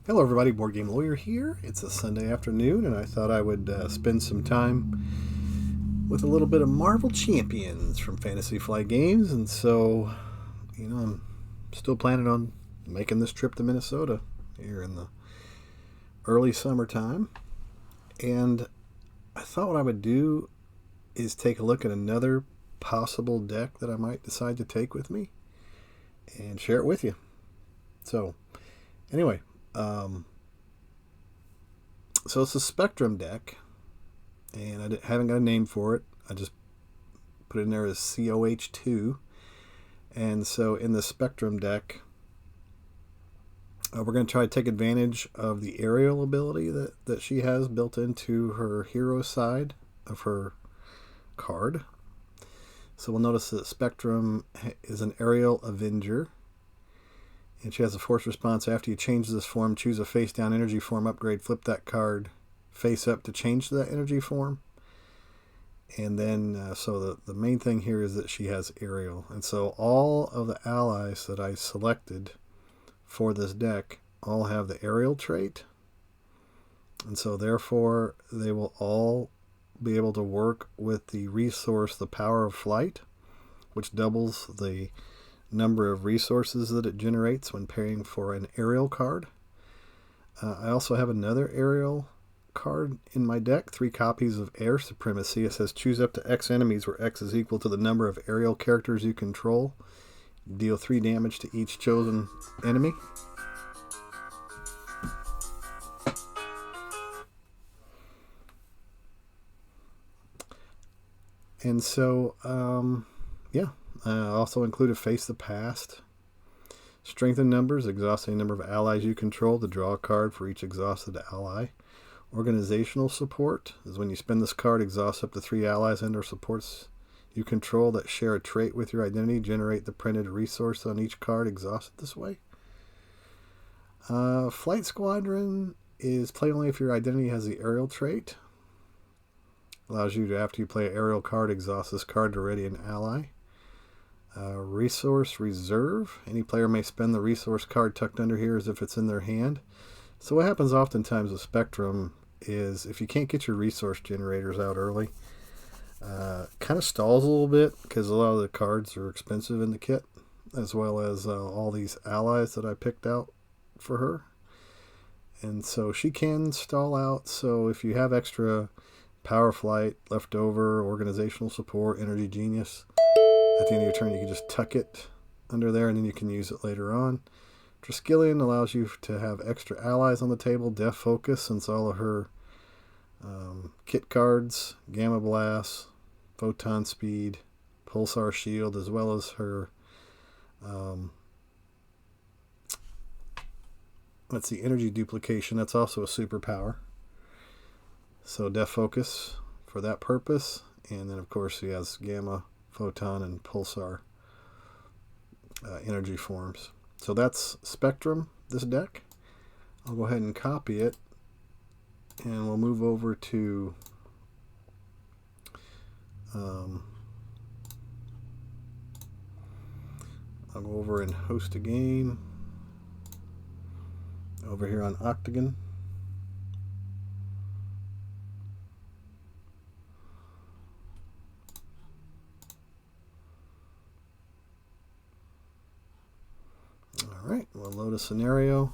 Hello, everybody. Board Game Lawyer here. It's a Sunday afternoon, and I thought I would spend some time with a little bit of Marvel Champions from Fantasy Flight Games. And so, I'm still planning on making this trip to Minnesota here in the early summertime. And I thought what I would do is take a look at another possible deck that I might decide to take with me and share it with you. So, anyway. So it's a Spectrum deck, and I haven't got a name for it. I just put it in there as COH2. And so in the Spectrum deck, we're going to try to take advantage of the aerial ability that she has built into her hero side of her card. So we'll notice that Spectrum is an aerial Avenger. And she has a force response. After you change this form, choose a face-down energy form upgrade. Flip that card face up to change that energy form. And then, so the main thing here is that she has aerial. And so all of the allies that I selected for this deck all have the aerial trait. And so therefore, they will all be able to work with the resource, the Power of Flight, which doubles the number of resources that it generates when paying for an aerial card. I also have another aerial card in my deck, 3 copies of Air Supremacy. It says choose up to X enemies where X is equal to the number of aerial characters you control. Deal 3 damage to each chosen enemy. And so, I also included Face the Past. Strengthen numbers, exhausting number of allies you control to draw a card for each exhausted ally. Organizational support is when you spend this card, exhaust up to 3 allies and or supports you control that share a trait with your identity. Generate the printed resource on each card exhausted this way. Flight Squadron is play only if your identity has the aerial trait. Allows you to, after you play an aerial card, exhaust this card to ready an ally. Resource Reserve. Any player may spend the resource card tucked under here as if it's in their hand. So what happens oftentimes with Spectrum is if you can't get your resource generators out early, kind of stalls a little bit because a lot of the cards are expensive in the kit, as well as all these allies that I picked out for her. And so she can stall out. So if you have extra Power Flight left over, organizational support, Energy Genius, at the end of your turn, you can just tuck it under there, and then you can use it later on. Triskelion allows you to have extra allies on the table. Def Focus, since all of her kit cards, Gamma Blast, Photon Speed, Pulsar Shield, as well as her, let's see, Energy Duplication. That's also a superpower. So Def Focus for that purpose. And then, of course, he has Gamma, Photon, and Pulsar energy forms. So that's Spectrum, this deck. I'll go ahead and copy it, and we'll move over to I'll go over and host a game over here on Octagon. Alright, we'll load a scenario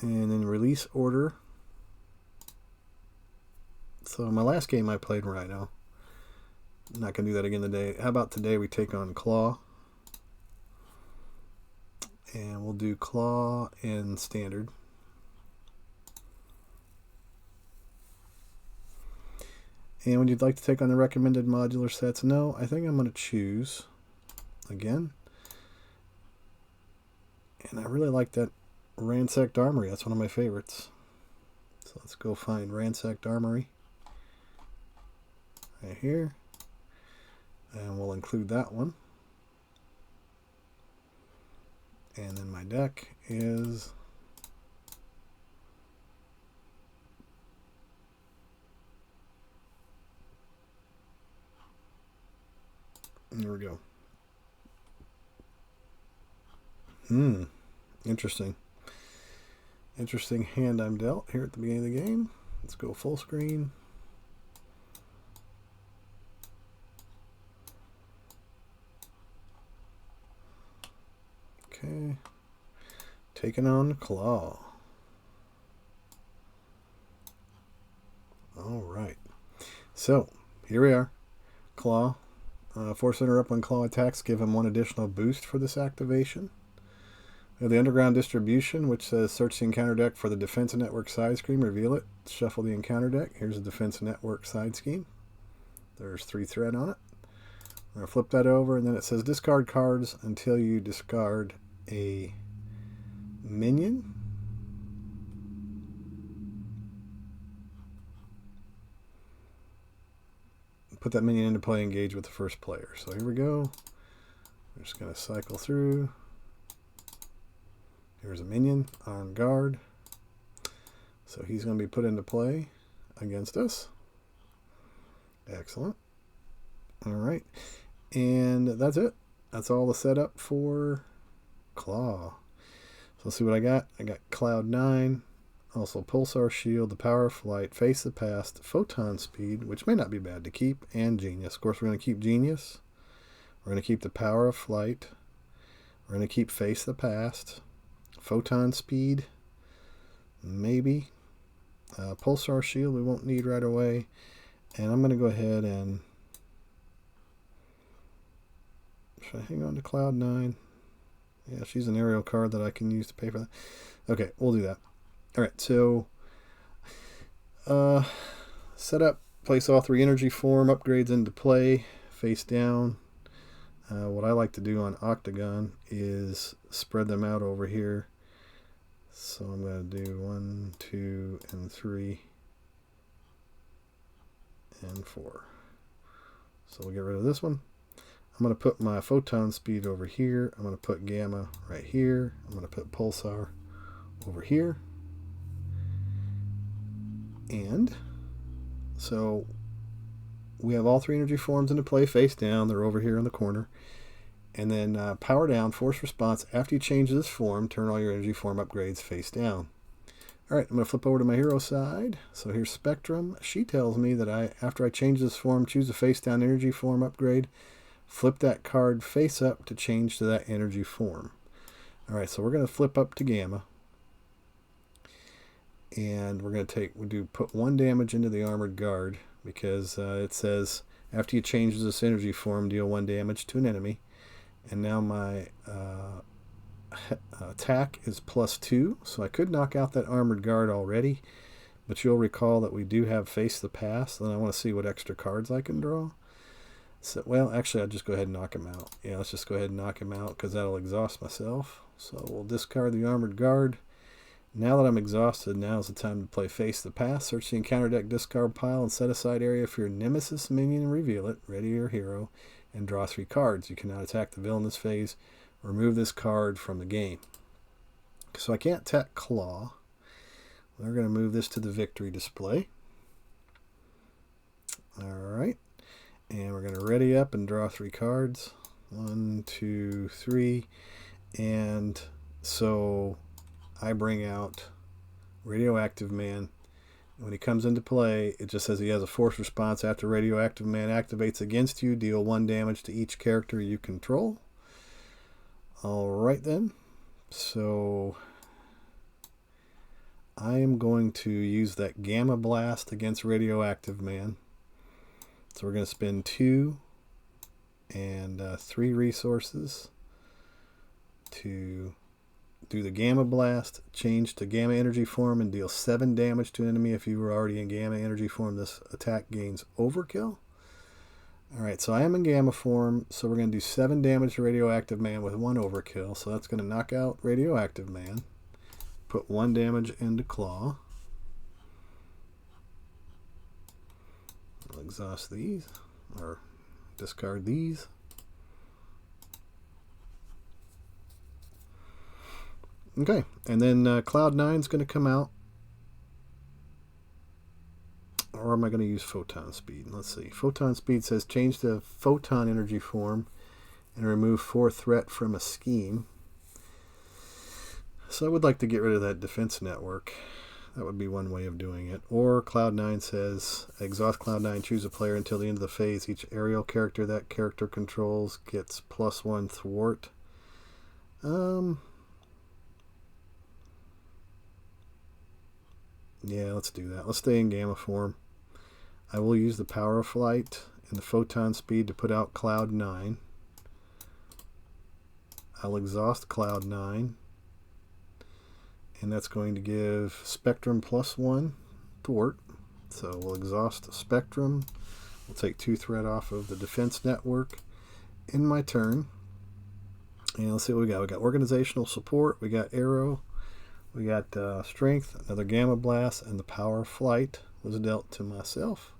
and then release order. So my last game I played right now, I'm not going to do that again today. How about today we take on Claw? And we'll do Claw in Standard. And would you like to take on the recommended modular sets? No, I think I'm going to choose again. And I really like that Ransacked Armory. That's one of my favorites. So let's go find Ransacked Armory right here. And we'll include that one. And then my deck is there we go. Interesting. Interesting hand I'm dealt here at the beginning of the game. Let's go full screen. Okay. Taking on Claw. Alright. So, here we are. Claw. Force Center up on Claw attacks. Give him one additional boost for this activation. We have the Underground Distribution, which says search the encounter deck for the Defense Network side scheme. Reveal it. Shuffle the encounter deck. Here's the Defense Network side scheme. There's 3 thread on it. I'm going to flip that over, and then it says discard cards until you discard a minion. Put that minion into play, engage with the first player. So here we go. I'm just going to cycle through. Here's a minion on guard. So he's going to be put into play against us. Excellent. All right. And that's it. That's all the setup for Claw. So let's see what I got. I got Cloud 9. Also Pulsar Shield, the Power of Flight, Face the Past, Photon Speed, which may not be bad to keep, and Genius. Of course, we're going to keep Genius. We're going to keep the Power of Flight. We're going to keep Face the Past. Photon Speed, maybe. Pulsar Shield we won't need right away. And I'm going to go ahead and... Should I hang on to Cloud 9? Yeah, she's an aerial card that I can use to pay for that. Okay, we'll do that. Alright, so set up, place all 3 energy form upgrades into play, face down. What I like to do on Octagon is spread them out over here. So I'm going to do 1, 2, and 3, and 4. So we'll get rid of this one. I'm going to put my Photon Speed over here. I'm going to put Gamma right here. I'm going to put Pulsar over here. And so we have all 3 energy forms into play face down. They're over here in the corner. And then power down, force response. After you change this form, turn all your energy form upgrades face down. All right, I'm going to flip over to my hero side. So here's Spectrum. She tells me that after I change this form, choose a face down energy form upgrade. Flip that card face up to change to that energy form. All right, so we're going to flip up to Gamma. And we're going to put 1 damage into the Armored Guard because it says after you change this energy form, deal 1 damage to an enemy. And now my attack is +2, so I could knock out that Armored Guard already. But you'll recall that we do have Face the Past, and I want to see what extra cards I can draw. So, well, actually, I'll just go ahead and knock him out. Yeah, let's just go ahead and knock him out because that'll exhaust myself. So we'll discard the Armored Guard. Now that I'm exhausted, now is the time to play Face the Past. Search the encounter deck discard pile and set aside area for your Nemesis minion and reveal it. Ready your hero and draw 3 cards. You cannot attack the villain this phase. Remove this card from the game. So I can't attack Claw. We're going to move this to the victory display. Alright. And we're going to ready up and draw 3 cards. 1, 2, 3. And so I bring out Radioactive Man. When he comes into play, it just says he has a force response. After Radioactive Man activates against you, deal 1 damage to each character you control. Alright then. So I am going to use that Gamma Blast against Radioactive Man. So we're going to spend 2 and 3 resources to do the Gamma Blast, change to Gamma Energy form, and deal 7 damage to an enemy. If you were already in Gamma Energy form, this attack gains Overkill. Alright, so I am in Gamma form, so we're going to do 7 damage to Radioactive Man with 1 Overkill. So that's going to knock out Radioactive Man. Put 1 damage into Claw. I'll exhaust these, or discard these. Okay, and then Cloud 9 is going to come out. Or am I going to use Photon Speed? Let's see. Photon Speed says change the Photon Energy form and remove 4 threat from a scheme. So I would like to get rid of that defense network. That would be one way of doing it. Or Cloud9 says, exhaust Cloud9, choose a player until the end of the phase. Each aerial character that character controls gets +1 thwart. Yeah, let's do that. Let's stay in Gamma form. I will use the power of flight and the photon speed to put out Cloud9. I'll exhaust Cloud9. And that's going to give Spectrum +1 thwart. So we'll exhaust Spectrum. We'll take 2 threat off of the defense network in my turn. And let's see what we got. We got organizational support. We got arrow. We got strength, another gamma blast, and the power of flight was dealt to myself.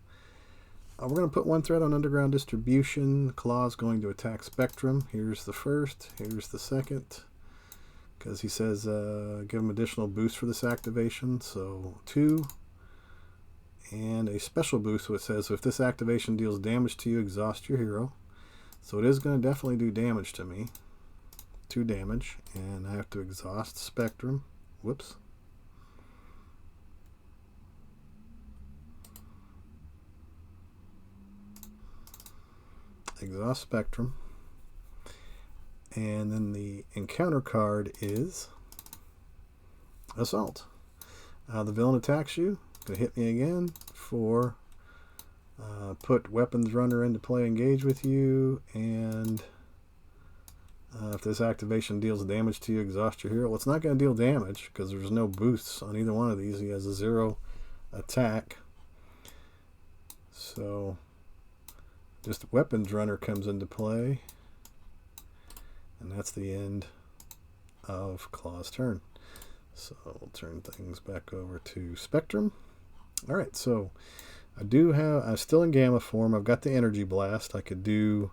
We're going to put 1 threat on underground distribution. Claw's going to attack Spectrum. Here's the first. Here's the second. Because he says give him additional boost for this activation. So 2. And a special boost which says if this activation deals damage to you, exhaust your hero. So it is going to definitely do damage to me. 2 damage. And I have to exhaust Spectrum. Whoops. Exhaust Spectrum. And then the encounter card is Assault. The villain attacks you. Gonna hit me again for put Weapons Runner into play, engage with you, and if this activation deals damage to you, exhaust your hero. Well, it's not going to deal damage because there's no boosts on either one of these. He has a 0 attack. So just Weapons Runner comes into play. And that's the end of Claw's turn. So we'll turn things back over to Spectrum. Alright, so I'm still in Gamma form. I've got the Energy Blast. I could do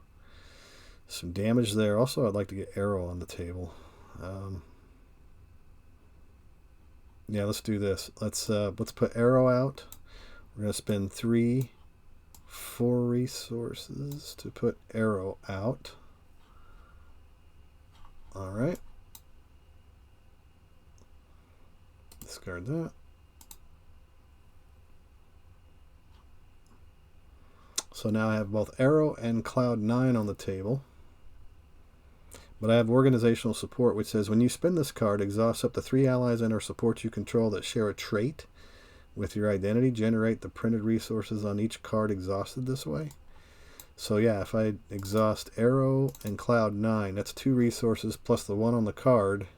some damage there. Also, I'd like to get Arrow on the table. Yeah, let's do this. Let's put Arrow out. We're going to spend 4 resources to put Arrow out. Alright. Discard that. So now I have both Arrow and Cloud9 on the table. But I have organizational support, which says when you spend this card, exhaust up to 3 allies and or supports you control that share a trait with your identity. Generate the printed resources on each card exhausted this way. So yeah, if I exhaust Arrow and Cloud9, that's 2 resources plus the 1 on the card.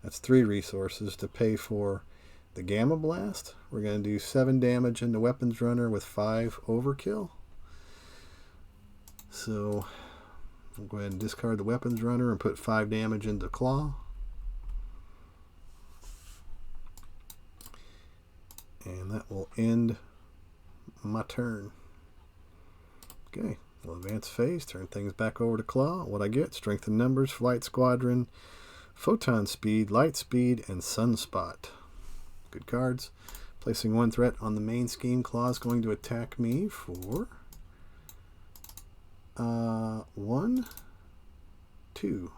That's 3 resources to pay for the Gamma Blast. We're going to do 7 damage into Weapons Runner with 5 overkill. So I'll go ahead and discard the Weapons Runner and put 5 damage into Claw. And that will end my turn. Okay, we'll advance phase, turn things back over to Claw. What I get, Strength in Numbers, Flight Squadron, Photon Speed, Light Speed, and Sunspot. Good cards. Placing 1 threat on the main scheme. Claw is going to attack me for 1, 2.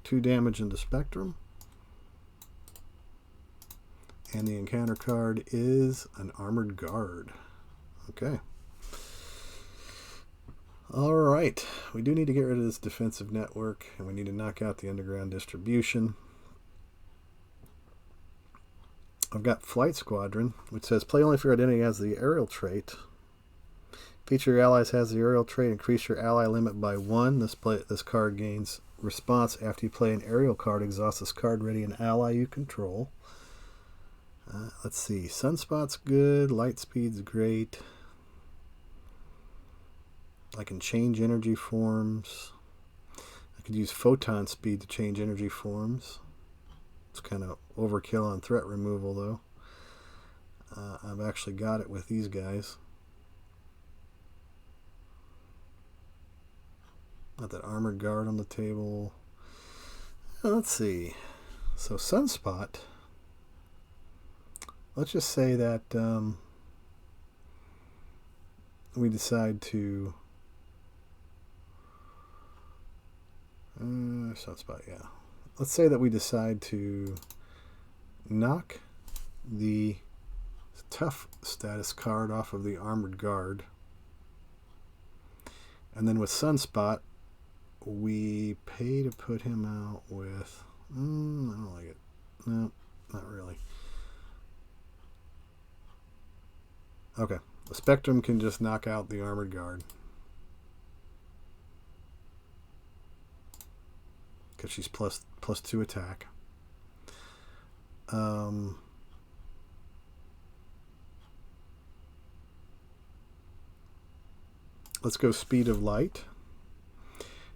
2 damage into Spectrum. And the encounter card is an Armored Guard. Okay. Alright. We do need to get rid of this defensive network, and we need to knock out the underground distribution. I've got Flight Squadron, which says play only if your identity has the aerial trait. Feature your allies has the aerial trait. Increase your ally limit by 1. This card gains response after you play an aerial card. Exhaust this card, ready an ally you control. Let's see. Sunspot's good. Light Speed's great. I can change energy forms. I could use Photon Speed to change energy forms. It's kind of overkill on threat removal, though. I've actually got it with these guys. Got that Armored Guard on the table. Let's see. So Sunspot. Let's just say that we decide to... Sunspot, yeah. Let's say that we decide to knock the tough status card off of the Armored Guard. And then with Sunspot, we pay to put him out with... I don't like it. No, not really. Okay. The Spectrum can just knock out the Armored Guard. Because she's plus 2 attack. Let's go Speed of Light.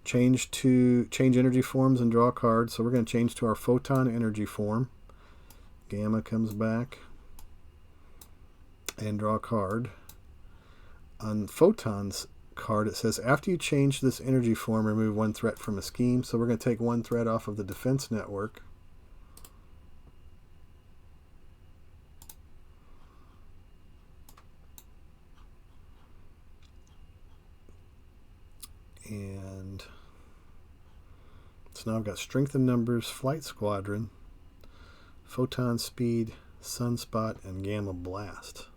Change energy forms and draw a card. So we're going to change to our Photon energy form. Gamma comes back. And draw a card. On Photon's card, it says, after you change this energy form, remove 1 threat from a scheme. So we're going to take 1 threat off of the defense network. And so now I've got Strength in Numbers, Flight Squadron, Photon Speed, Sunspot, and Gamma Blast.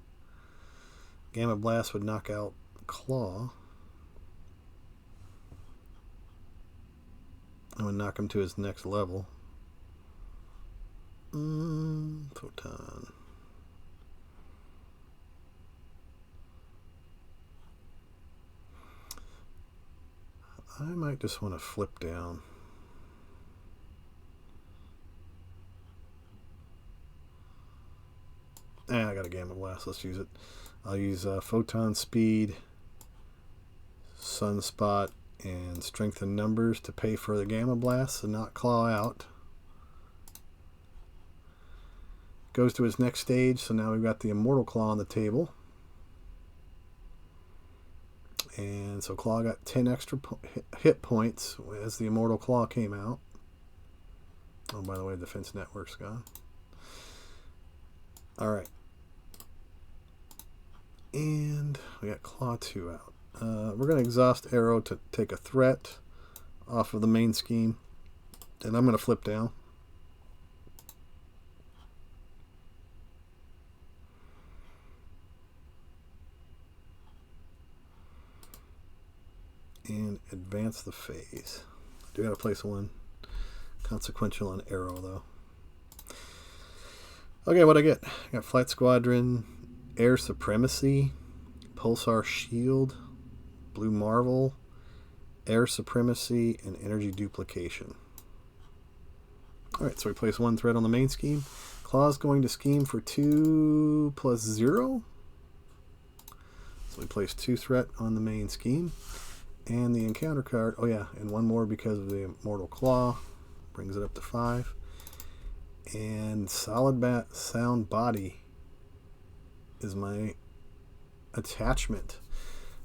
Gamma Blast would knock out Claw. I would knock him to his next level. Photon. I might just want to flip down. I got a Gamma Blast. Let's use it. I'll use Photon Speed, Sunspot, and Strength in Numbers to pay for the Gamma Blast and not Claw out. Goes to his next stage, so now we've got the Immortal Claw on the table. And so Claw got 10 extra hit points as the Immortal Claw came out. Oh, by the way, Defense Network's gone. Alright. And we got Claw 2 out. We're going to exhaust Arrow to take a threat off of the main scheme. And I'm going to flip down. And advance the phase. I do got to place 1 consequential on Arrow, though. Okay, what I get? I got Flight Squadron, Air Supremacy, Pulsar Shield, Blue Marvel, Air Supremacy, and Energy Duplication. Alright, so we place 1 threat on the main scheme. Claw's going to scheme for 2 plus 0. So we place 2 threat on the main scheme. And the encounter card, oh yeah, and 1 more because of the Immortal Claw. Brings it up to 5. And Solid Sound Body is my attachment.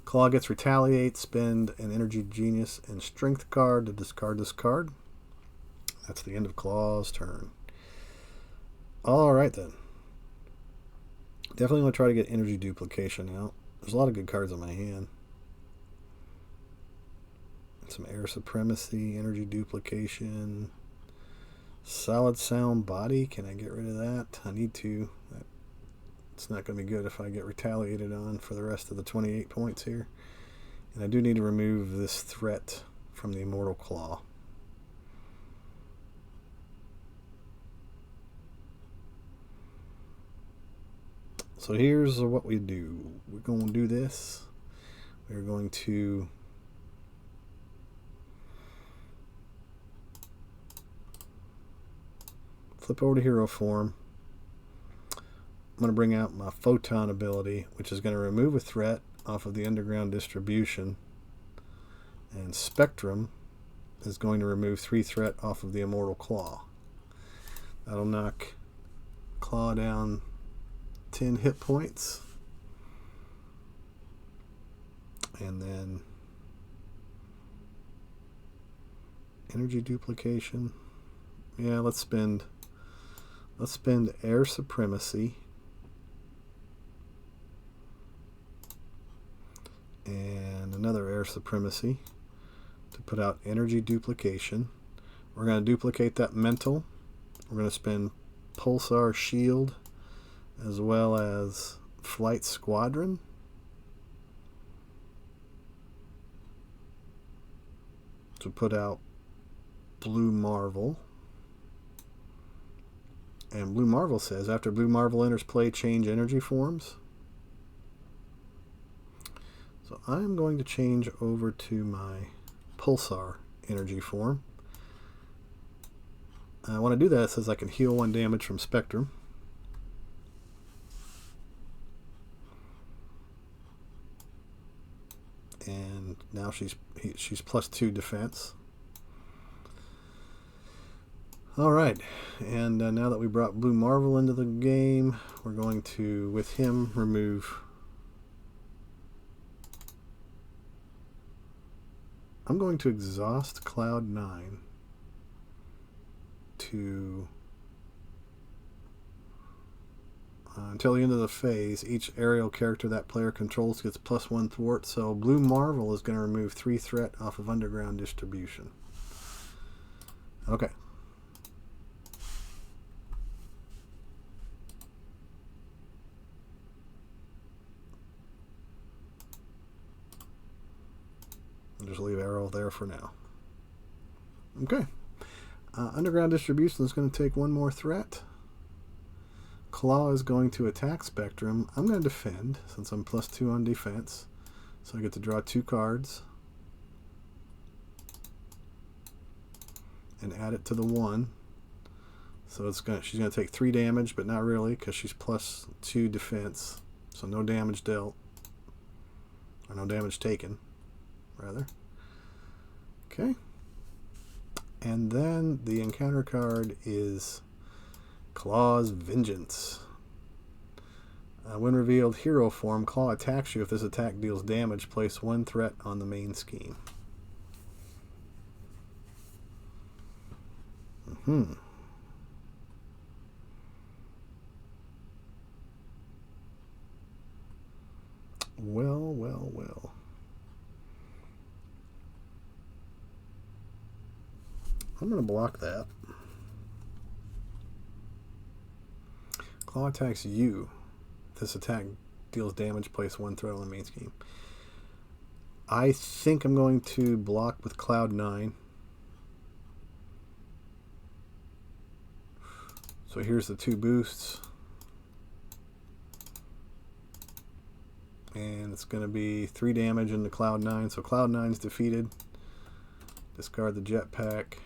Claw gets Retaliate, spend an Energy Genius and Strength card to discard this card. That's the end of Claw's turn. Alright then. Definitely want to try to get Energy Duplication out. There's a lot of good cards in my hand. Some Air Supremacy, Energy Duplication, Solid Sound Body. Can I get rid of that? I need to. It's not going to be good if I get retaliated on for the rest of the 28 points here. And I do need to remove this threat from the Immortal Claw. So here's what we do. We're going to do this. We're going to flip over to hero form. I'm going to bring out my Photon ability, which is going to remove a threat off of the Underground Distribution. And Spectrum is going to remove 3 threat off of the Immortal Claw. That'll knock Claw down 10 hit points. And then Energy Duplication. Yeah, let's spend Air Supremacy and another Air Supremacy to put out Energy Duplication. We're going to duplicate that mental. We're going to spend Pulsar Shield as well as Flight Squadron. To put out Blue Marvel. And Blue Marvel says, after Blue Marvel enters play, change energy forms. So I'm going to change over to my Pulsar energy form. I want to do that. It says I can heal 1 damage from Spectrum. And now she's +2 defense. Alright, and now that we brought Blue Marvel into the game, we're going to, with him, remove... I'm going to exhaust Cloud9 to... until the end of the phase, each aerial character that player controls gets +1 thwart, so Blue Marvel is going to remove 3 threat off of Underground Distribution. Okay. I'll just leave Arrow there for now. Okay. Underground Distribution is going to take 1 more threat. Claw is going to attack Spectrum. I'm going to defend since I'm +2 on defense. So I get to draw 2 cards and add it to the 1. So she's going to take 3 damage, but not really because she's +2 defense. So no damage dealt. Or no damage taken, rather. Okay. And then the encounter card is Claw's Vengeance. When revealed hero form, Claw attacks you. If this attack deals damage, place 1 threat on the main scheme. Well. I'm going to block that. Claw attacks you. If this attack deals damage, place 1 threat on the main scheme. I think I'm going to block with Cloud9. So here's the 2 boosts. And it's going to be 3 damage into Cloud9. So Cloud9's defeated. Discard the Jetpack.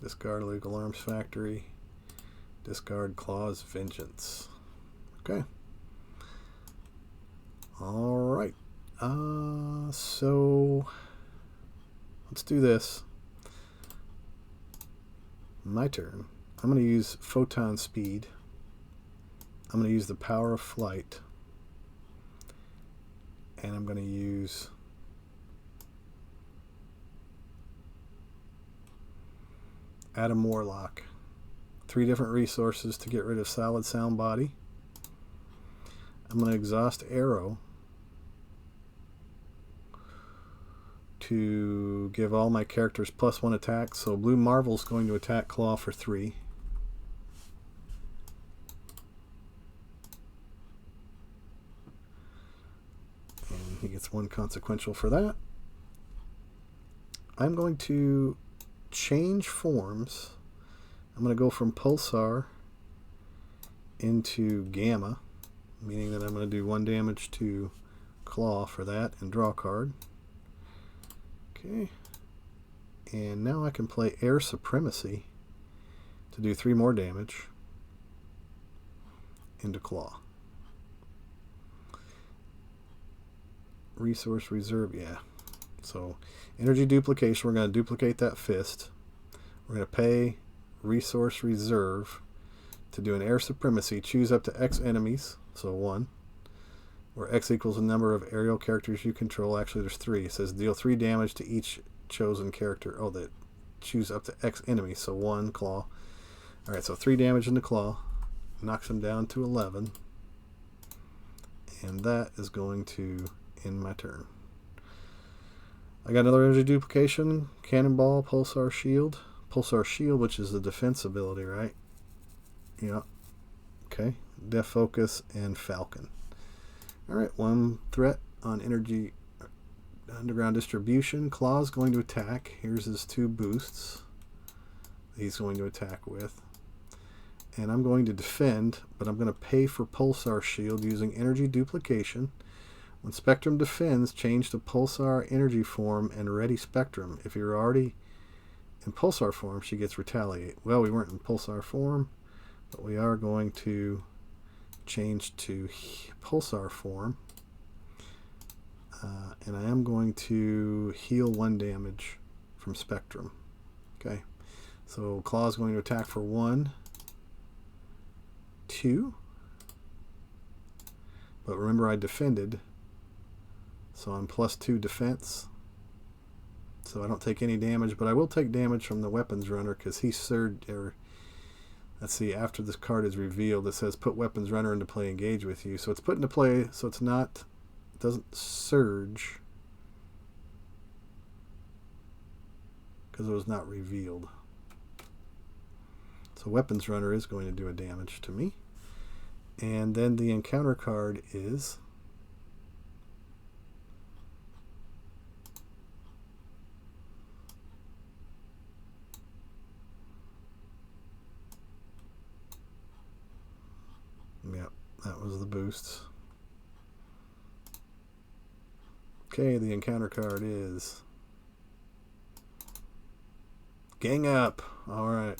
Discard Illegal Arms Factory. Discard Claw's Vengeance. Okay. Alright. So let's do this. My turn. I'm going to use Photon Speed. I'm going to use the Power of Flight. And I'm going to use Adam Warlock. 3 different resources to get rid of Solid Sound Body. I'm going to exhaust Arrow to give all my characters +1 attack. So Blue Marvel's going to attack Claw for 3. And he gets 1 consequential for that. I'm going to change forms. I'm going to go from Pulsar into Gamma, meaning that I'm going to do 1 damage to Claw for that and draw a card. Okay. And now I can play Air Supremacy to do 3 more damage into Claw. Resource Reserve, yeah. So Energy Duplication, we're going to duplicate that fist. We're going to pay Resource Reserve to do an Air Supremacy. Choose up to X enemies, so 1, where X equals the number of aerial characters you control. Actually, there's 3. It says deal 3 damage to each chosen character. Oh, that choose up to X enemies, so 1 Claw. Alright, so 3 damage into Claw. Knocks him down to 11. And that is going to end my turn. I got another energy duplication. Cannonball, Pulsar Shield. Pulsar Shield, which is the defense ability, right? Yeah. Okay, Def Focus and Falcon. Alright, one threat on energy underground distribution. Claw's going to attack. Here's his 2 boosts he's going to attack with. And I'm going to defend, but I'm going to pay for Pulsar Shield using energy duplication. When Spectrum defends, change to Pulsar energy form and ready Spectrum. If you're already in Pulsar form, she gets Retaliate. Well, we weren't in Pulsar form, but we are going to change to Pulsar form. And I am going to heal 1 damage from Spectrum. Okay, so Claw's going to attack for 1, 2. But remember, I defended, so I'm +2 defense. So I don't take any damage, but I will take damage from the Weapons Runner because he surged. Let's see, after this card is revealed, it says put Weapons Runner into play, engage with you. So it's put into play, so it's not, it doesn't surge because it was not revealed. So Weapons Runner is going to do a damage to me. And then the encounter card is yep, that was the boosts. Okay, the encounter card is Gang Up. Alright.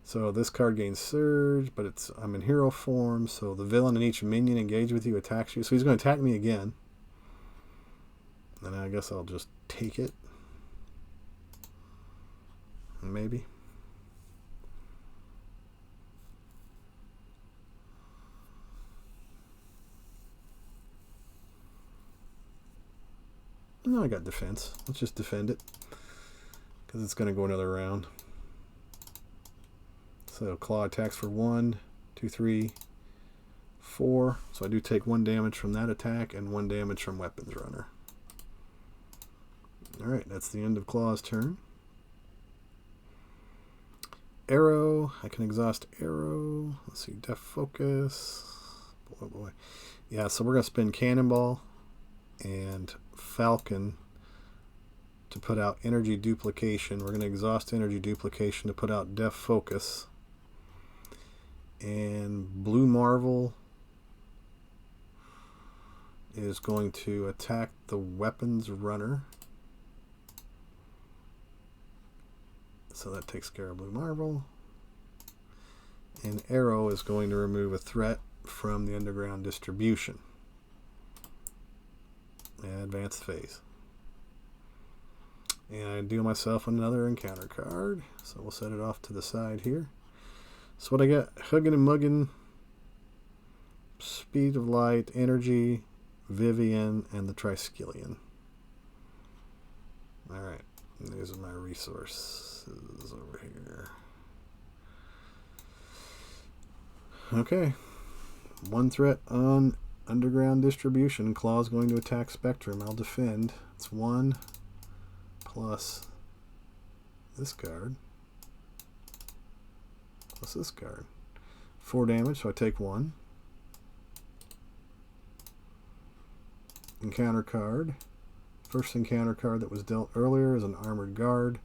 So this card gains Surge, but I'm in hero form, so the villain and each minion engaged with you attacks you. So he's going to attack me again. And I guess I'll just take it. Maybe. No, I got defense. Let's just defend it, because it's going to go another round. So Claw attacks for 1, 2, 3, 4. So I do take 1 damage from that attack and 1 damage from Weapons Runner. Alright, that's the end of Claw's turn. Arrow. I can exhaust Arrow. Let's see, Def Focus. Boy, boy. Yeah, so we're going to spin Cannonball and Falcon to put out Energy Duplication. We're going to exhaust Energy Duplication to put out Def Focus. And Blue Marvel is going to attack the Weapons Runner. So that takes care of Blue Marvel. And Arrow is going to remove a threat from the underground distribution. And advanced phase. And I deal myself another encounter card. So we'll set it off to the side here. So what I got, Huggin' and Muggin', Speed of Light, Energy, Vivian, and the Triskelion. Alright, these are my resources over here. Okay, 1 threat on underground distribution. Claw's going to attack Spectrum. I'll defend. It's 1 plus this card. What's this card? 4 damage, so I take 1. Encounter card. First encounter card that was dealt earlier is an Armored Guard.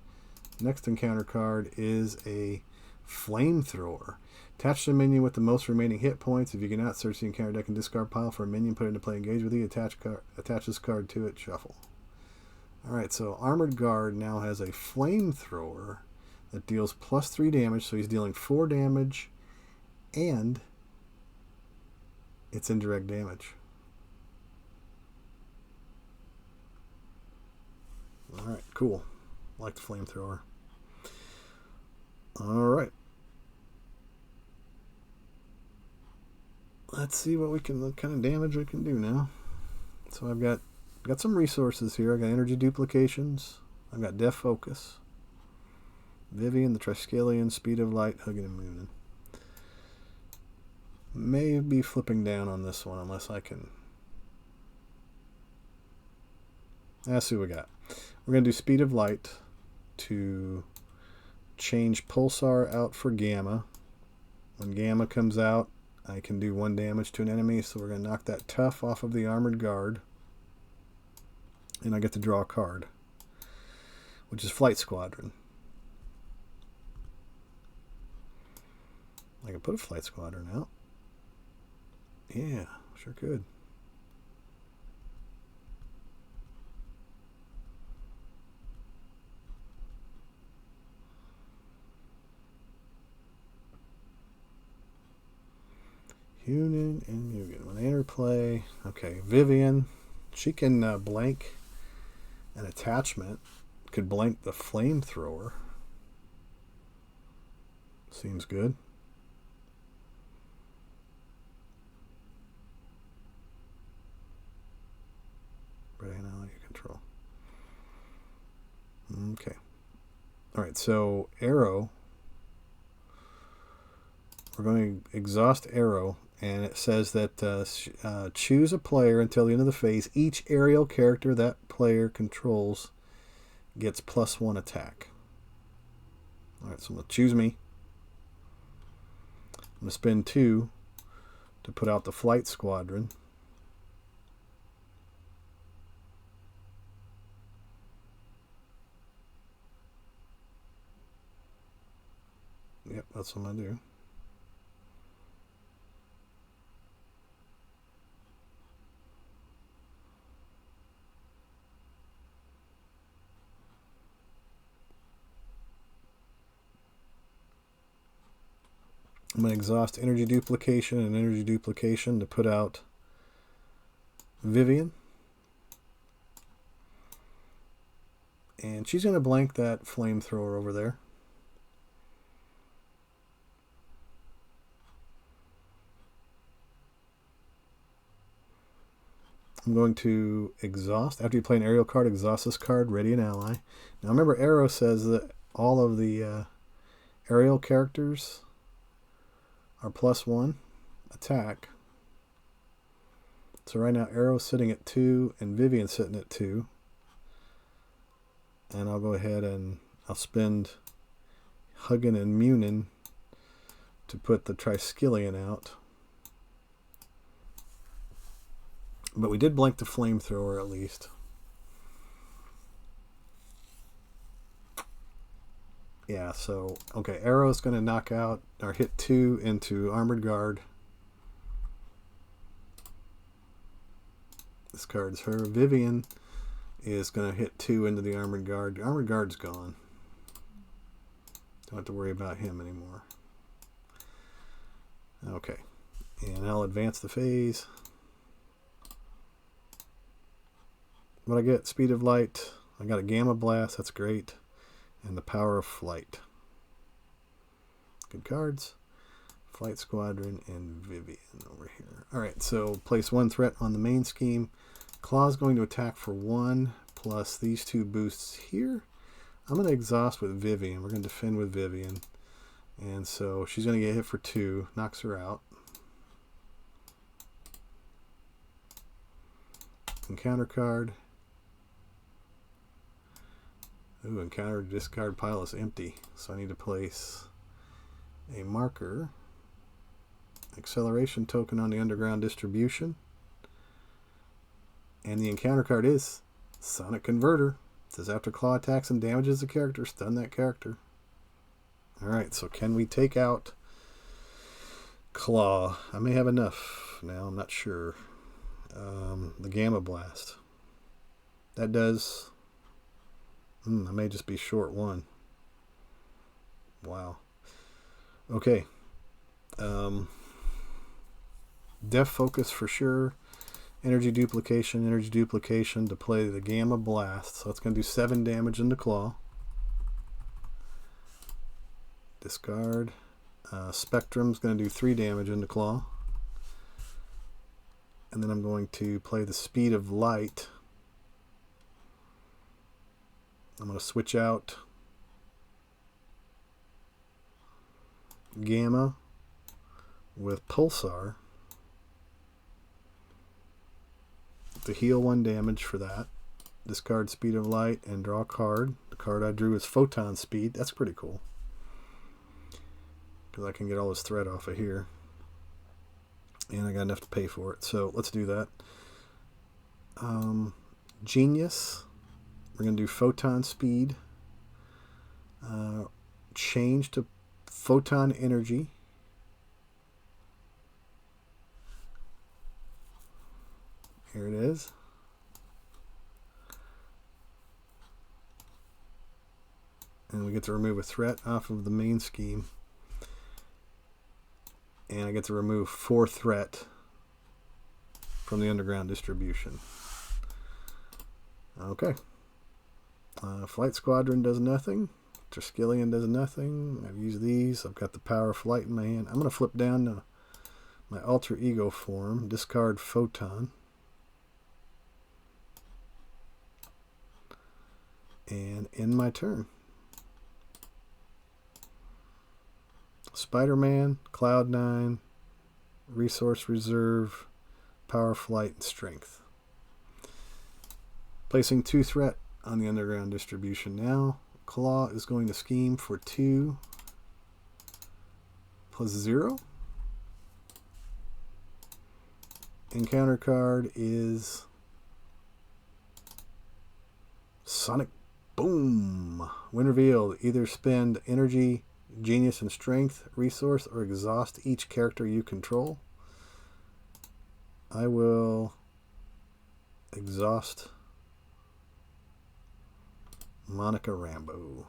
Next encounter card is a Flamethrower. Attach the minion with the most remaining hit points. If you cannot, search the encounter deck and discard pile for a minion, put it into play, engage with you, attach this card to it, shuffle. Alright, so Armored Guard now has a Flamethrower that deals +3 damage, so he's dealing 4 damage, and it's indirect damage. Alright, cool. Like the Flamethrower. Alright. Let's see what kind of damage we can do now. So I've got some resources here. I got Energy Duplications. I've got Def Focus. Vivian, the Triskelion, Speed of Light, Huggin' and Muggin'. May be flipping down on this one unless I can. Let's see what we got. We're going to do Speed of Light to change Pulsar out for Gamma. When Gamma comes out, I can do 1 damage to an enemy, so we're going to knock that tough off of the armored guard. And I get to draw a card, which is Flight Squadron. I can put a Flight Squadron out. Yeah, sure could. Hunan and Mugen. When they interplay, okay, Vivian, she can blank an attachment. Could blank the flamethrower. Seems good. Right now, you control. Okay. All right, so arrow. We're going to exhaust arrow, and it says that choose a player until the end of the phase. Each aerial character that player controls gets +1 attack. All right, so I'm going to choose me. I'm going to spend 2 to put out the Flight Squadron. Yep, that's what I'm going to do. I'm going to exhaust energy duplication and energy duplication to put out Vivian. And she's going to blank that flamethrower over there. I'm going to exhaust. After you play an aerial card, exhaust this card, ready an ally. Now remember, arrow says that all of the aerial characters are +1 attack. So right now arrow's sitting at 2 and Vivian's sitting at 2. And I'll go ahead and I'll spend Hugin and Munin to put the Triskelion out. But we did blank the flamethrower at least. Yeah, so, okay, arrow's going to knock out or hit 2 into armored guard. This card's her. Vivian is going to hit 2 into the armored guard. The armored guard's gone. Don't have to worry about him anymore. Okay, and I'll advance the phase. What I get? Speed of light. I got a gamma blast. That's great. And the power of flight. Good cards. Flight Squadron and Vivian over here. Alright, so place 1 threat on the main scheme. Claw's going to attack for 1 plus these 2 boosts here. I'm going to exhaust with Vivian. We're going to defend with Vivian. And so she's going to get hit for 2. Knocks her out. Encounter card. Ooh, encounter discard pile is empty. So I need to place a marker. Acceleration token on the underground distribution. And the encounter card is Sonic Converter. It says after claw attacks and damages a character, stun that character. Alright, so can we take out Claw? I may have enough now, I'm not sure. The Gamma Blast. That does... I may just be short 1. Wow. Okay. Def Focus for sure. Energy duplication to play the Gamma Blast. So it's going to do 7 damage into Claw. Discard. Spectrum's going to do 3 damage into Claw. And then I'm going to play the Speed of Light. I'm going to switch out Gamma with Pulsar to heal 1 damage for that. Discard Speed of Light and draw a card. The card I drew is Photon Speed. That's pretty cool, because I can get all this threat off of here. and I got enough to pay for it. So let's do that. Genius. We're going to do photon speed. Change to photon energy. Here it is. And we get to remove a threat off of the main scheme. And I get to remove 4 threat from the underground distribution. Okay. Flight Squadron does nothing. Triskelion does nothing. I've used these. I've got the Power of Flight in my hand. I'm going to flip down to my alter ego form. Discard Photon. And end my turn. Spider-Man, Cloud9, Resource Reserve, Power Flight, and Strength. Placing 2 threat on the underground distribution now. Claw is going to scheme for 2 plus 0. Encounter card is Sonic Boom. When revealed, either spend energy, genius, and strength resource or exhaust each character you control. I will exhaust Monica Rambeau.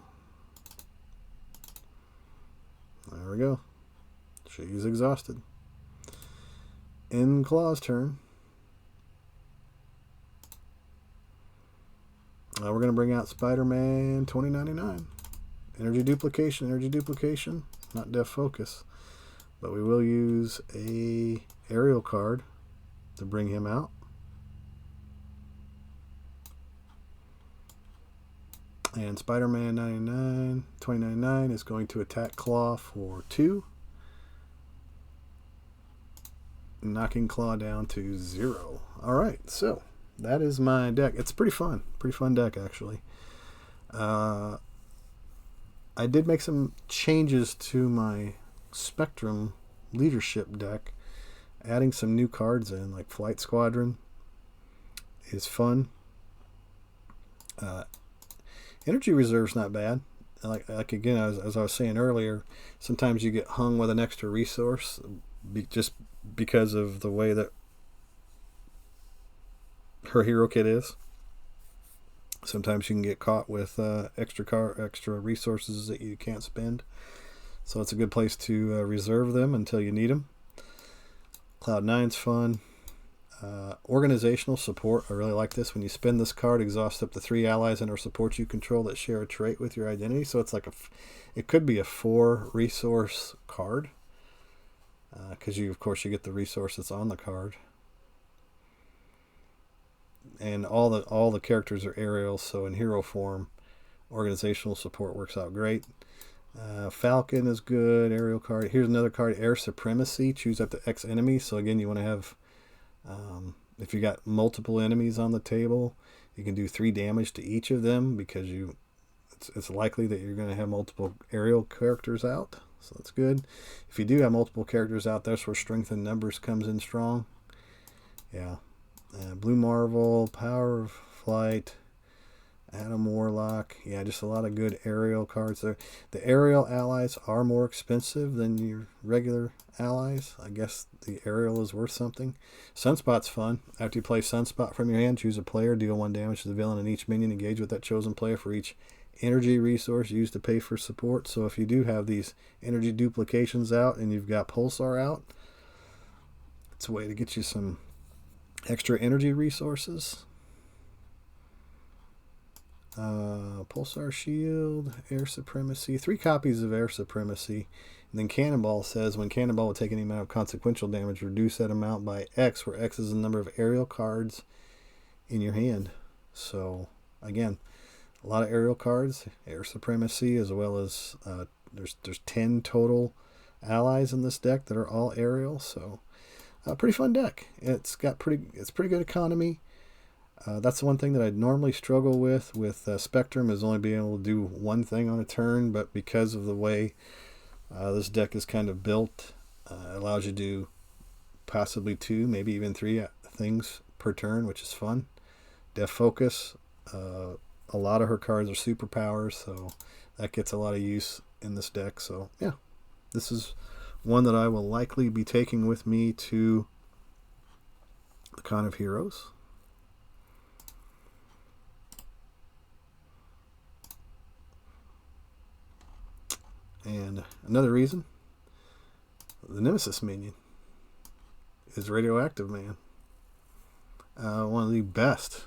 There we go. She's exhausted. End Claw's turn. We're going to bring out Spider-Man 2099. Energy duplication. Not def focus. But we will use a aerial card to bring him out. And Spider-Man 2099 is going to attack Claw for 2. Knocking Claw down to 0. Alright, so that is my deck. It's pretty fun. Pretty fun deck, actually. I did make some changes to my Spectrum leadership deck. Adding some new cards in, like Flight Squadron is fun. Energy Reserve's not bad. Like again, as I was saying earlier, sometimes you get hung with an extra resource just because of the way that her hero kit is. Sometimes you can get caught with extra resources that you can't spend. So it's a good place to reserve them until you need them. Cloud9's fun. Organizational support. I really like this. When you spend this card, exhaust up to 3 allies and or supports you control that share a trait with your identity. So it's like it could be a 4 resource card. Because of course you get the resource that's on the card. And all the characters are aerial, so in hero form, organizational support works out great. Falcon is good. Aerial card. Here's another card, Air Supremacy. Choose up to X enemies. So again, you want to have, if you got multiple enemies on the table, you can do 3 damage to each of them because it's likely that you're going to have multiple aerial characters out. So that's good. If you do have multiple characters out, that's where strength in numbers comes in strong. Yeah. Blue Marvel, Power of Flight, Adam Warlock. Yeah, just a lot of good aerial cards there. The aerial allies are more expensive than your regular allies. I guess the aerial is worth something. Sunspot's fun. After you play Sunspot from your hand, choose a player, deal 1 damage to the villain and each minion. Engage with that chosen player for each energy resource used to pay for support. So if you do have these energy duplications out and you've got Pulsar out, it's a way to get you some extra energy resources. Pulsar Shield, Air Supremacy, 3 copies of Air Supremacy. And then Cannonball says when Cannonball will take any amount of consequential damage, reduce that amount by X, where X is the number of aerial cards in your hand. So again, a lot of aerial cards, Air Supremacy, as well as there's 10 total allies in this deck that are all aerial. So pretty fun deck. It's pretty good economy. That's the one thing that I'd normally struggle with Spectrum, is only being able to do 1 thing on a turn, but because of the way this deck is kind of built, it allows you to do possibly 2, maybe even 3 things per turn, which is fun. Def Focus. A lot of her cards are superpowers, so that gets a lot of use in this deck. So yeah, this is one that I will likely be taking with me to the Con of Heroes. And another reason, the Nemesis minion is Radioactive Man. One of the best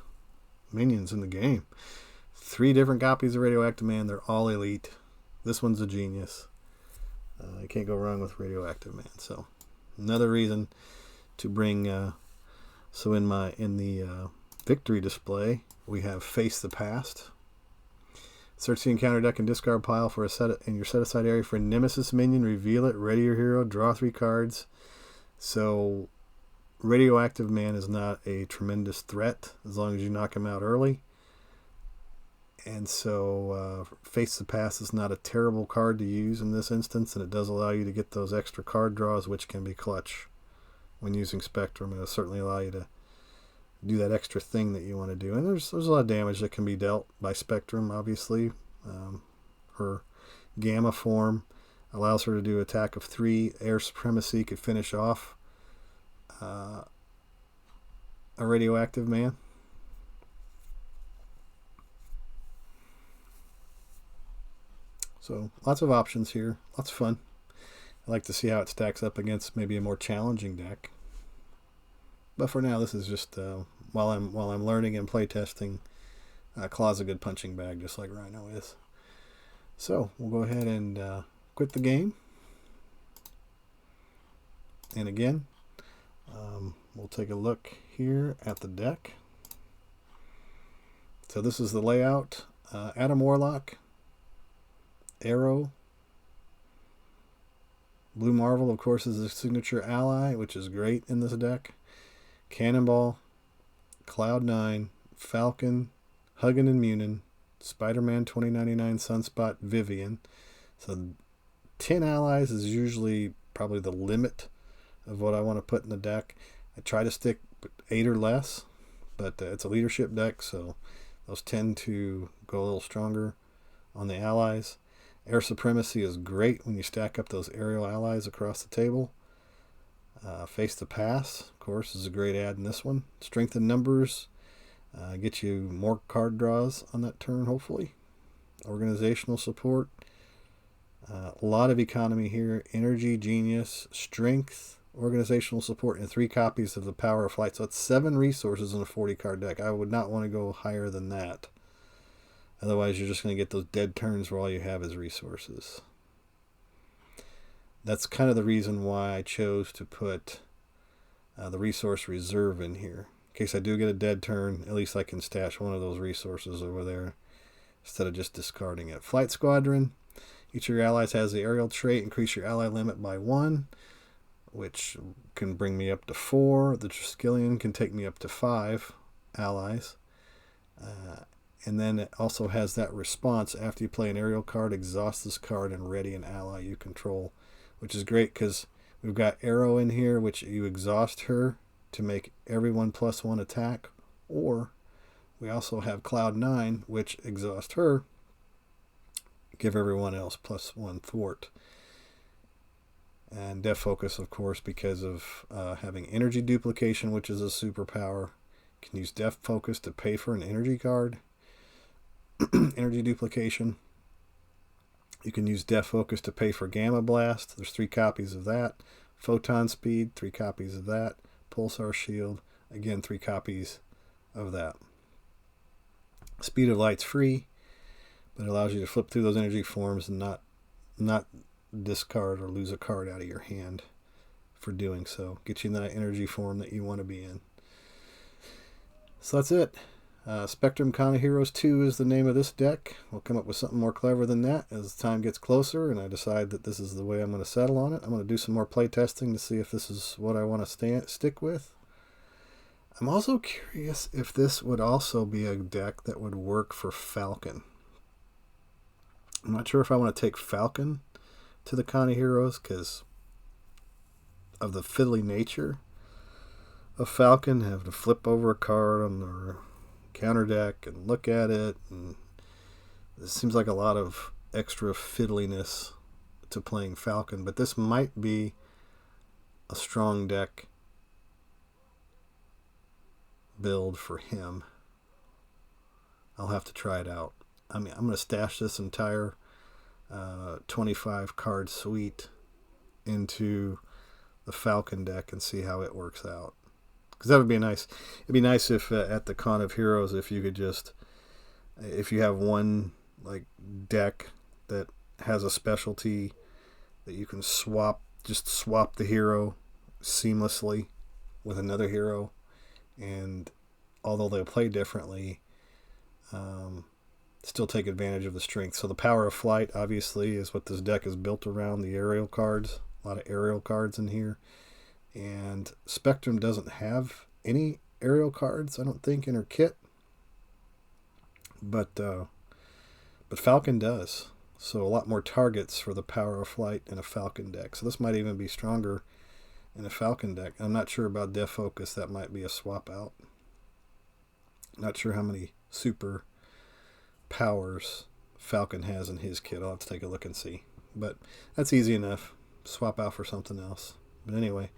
minions in the game. 3 different copies of Radioactive Man. They're all elite. This one's a genius. You can't go wrong with Radioactive Man. So another reason to bring. So in the victory display, we have Face the Past. Search the encounter deck and discard pile for in your set aside area for a Nemesis minion. Reveal it. Ready your hero. Draw 3 cards. So Radioactive Man is not a tremendous threat as long as you knock him out early. And so Face the Past is not a terrible card to use in this instance, and it does allow you to get those extra card draws, which can be clutch when using Spectrum. It'll certainly allow you to do that extra thing that you want to do. And there's a lot of damage that can be dealt by Spectrum, obviously. Her Gamma form allows her to do attack of 3. Air Supremacy could finish off a Radioactive Man. So lots of options here. Lots of fun. I like to see how it stacks up against maybe a more challenging deck. But for now, this is just while I'm learning and playtesting. Claw's a good punching bag, just like Rhino is. So we'll go ahead and quit the game. And again, we'll take a look here at the deck. So this is the layout. Adam Warlock, Arrow, Blue Marvel, of course, is a signature ally, which is great in this deck. Cannonball, Cloud9, Falcon, Hugin and Munin, Spider-Man 2099, Sunspot, Vivian. So 10 allies is usually probably the limit of what I want to put in the deck. I try to stick 8 or less, but it's a leadership deck, so those tend to go a little stronger on the allies. Air Supremacy is great when you stack up those aerial allies across the table. Face the Pass, of course, is a great add in this one. Strength in Numbers, get you more card draws on that turn, hopefully. Organizational Support, a lot of economy here. Energy, Genius, Strength, Organizational Support, and 3 copies of the Power of Flight. So it's 7 resources in a 40-card deck. I would not want to go higher than that. Otherwise, you're just going to get those dead turns where all you have is resources. That's kind of the reason why I chose to put the resource reserve in here. In case I do get a dead turn, at least I can stash one of those resources over there instead of just discarding it. Flight Squadron. Each of your allies has the aerial trait. Increase your ally limit by 1, which can bring me up to 4. The Triskelion can take me up to 5 allies. And then it also has that response. After you play an aerial card, exhaust this card and ready an ally you control, which is great because we've got Arrow in here, which you exhaust her to make everyone +1 attack, or we also have Cloud9, which exhaust her, give everyone else +1 thwart. And Def Focus, of course, because of having energy duplication, which is a superpower. You can use Def Focus to pay for an energy card. Energy duplication. You can use Def Focus to pay for Gamma Blast. There's 3 copies of that. Photon Speed, 3 copies of that. Pulsar Shield, again 3 copies of that. Speed of Light's free, but it allows you to flip through those energy forms and not discard or lose a card out of your hand for doing so. Get you in that energy form that you want to be in. So that's it. Spectrum Con of Heroes 2 is the name of this deck. We'll come up with something more clever than that as time gets closer and I decide that this is the way I'm going to settle on it. I'm going to do some more play testing to see if this is what I want to stick with. I'm also curious if this would also be a deck that would work for Falcon. I'm not sure if I want to take Falcon to the Con of Heroes because of the fiddly nature a Falcon, have to flip over a card on their counter deck and look at it, and it seems like a lot of extra fiddliness to playing Falcon, but this might be a strong deck build for him. I'll have to try it out. I mean, I'm going to stash this entire 25 card suite into the Falcon deck and see how it works out. Because that would be nice. It'd be nice if at the Con of Heroes, if you could just, if you have one like deck that has a specialty that you can just swap the hero seamlessly with another hero, and although they'll play differently, still take advantage of the strength. So the Power of Flight obviously is what this deck is built around, the aerial cards. A lot of aerial cards in here. And Spectrum doesn't have any aerial cards, I don't think, in her kit. But Falcon does. So a lot more targets for the Power of Flight in a Falcon deck. So this might even be stronger in a Falcon deck. I'm not sure about Death Focus. That might be a swap out. Not sure how many super powers Falcon has in his kit. I'll have to take a look and see. But that's easy enough. Swap out for something else. But anyway,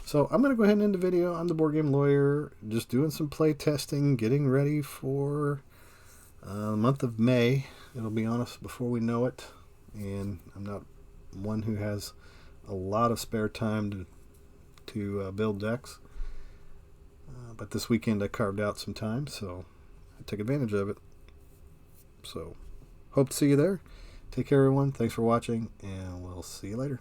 so I'm going to go ahead and end the video. I'm the Board Game Lawyer, just doing some play testing, getting ready for the month of May. It'll be on us before we know it. And I'm not one who has a lot of spare time to build decks. But this weekend I carved out some time, so I took advantage of it. So, hope to see you there. Take care, everyone. Thanks for watching, and we'll see you later.